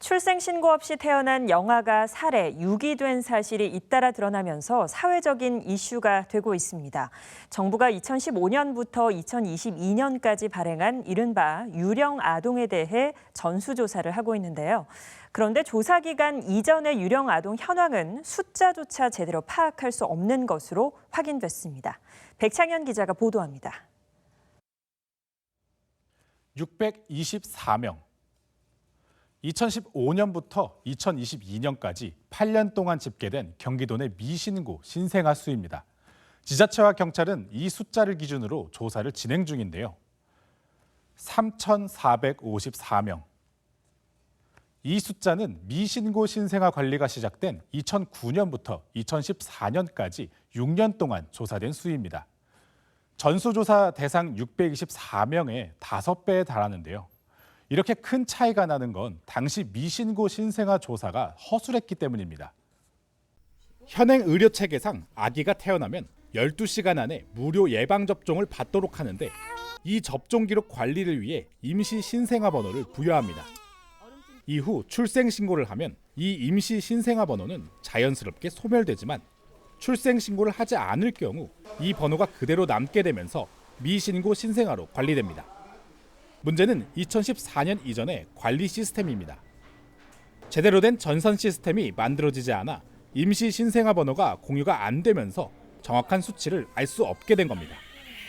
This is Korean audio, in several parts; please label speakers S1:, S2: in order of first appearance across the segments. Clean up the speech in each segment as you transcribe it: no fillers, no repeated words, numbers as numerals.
S1: 출생신고 없이 태어난 영아가 살해, 유기된 사실이 잇따라 드러나면서 사회적인 이슈가 되고 있습니다. 정부가 2015년부터 2022년까지 발행한 이른바 유령 아동에 대해 전수조사를 하고 있는데요. 그런데 조사 기간 이전의 유령 아동 현황은 숫자조차 제대로 파악할 수 없는 것으로 확인됐습니다. 백창현 기자가 보도합니다.
S2: 624명. 2015년부터 2022년까지 8년 동안 집계된 경기도 내 미신고 신생아 수입니다. 지자체와 경찰은 이 숫자를 기준으로 조사를 진행 중인데요. 3,454명. 이 숫자는 미신고 신생아 관리가 시작된 2009년부터 2014년까지 6년 동안 조사된 수입니다. 전수조사 대상 624명의 5배에 달하는데요. 이렇게 큰 차이가 나는 건 당시 미신고 신생아 조사가 허술했기 때문입니다. 현행 의료 체계상 아기가 태어나면 12시간 안에 무료 예방접종을 받도록 하는데 이 접종 기록 관리를 위해 임시 신생아 번호를 부여합니다. 이후 출생 신고를 하면 이 임시 신생아 번호는 자연스럽게 소멸되지만 출생 신고를 하지 않을 경우 이 번호가 그대로 남게 되면서 미신고 신생아로 관리됩니다. 문제는 2014년 이전의 관리 시스템입니다. 제대로 된 전선 시스템이 만들어지지 않아 임시 신생아 번호가 공유가 안 되면서 정확한 수치를 알 수 없게 된 겁니다.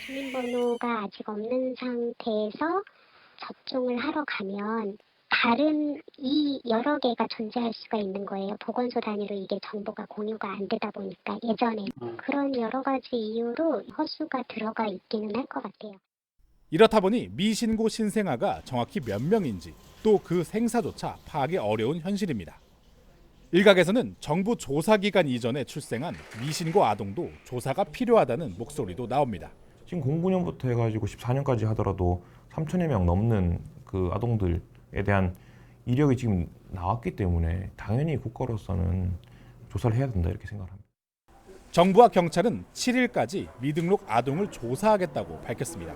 S3: 주민번호가 아직 없는 상태에서 접종을 하러 가면 다른 이 여러 개가 존재할 수가 있는 거예요. 보건소 단위로 이게 정보가 공유가 안 되다 보니까 예전에 그런 여러 가지 이유로 허수가 들어가 있기는 할 것 같아요.
S2: 이렇다 보니 미신고 신생아가 정확히 몇 명인지 또 그 생사조차 파악이 어려운 현실입니다. 일각에서는 정부 조사 기간 이전에 출생한 미신고 아동도 조사가 필요하다는 목소리도 나옵니다.
S4: 지금 09년부터 해가지고 14년까지 하더라도 3천여 명 넘는 그 아동들에 대한 이력이 지금 나왔기 때문에 당연히 국가로서는 조사를 해야 된다 이렇게 생각합니다.
S2: 정부와 경찰은 7일까지 미등록 아동을 조사하겠다고 밝혔습니다.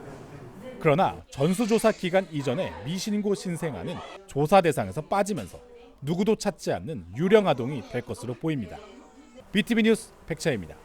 S2: 그러나 전수조사 기간 이전에 미신고 신생아는 조사 대상에서 빠지면서 누구도 찾지 않는 유령 아동이 될 것으로 보입니다. BTV 뉴스 백차입니다.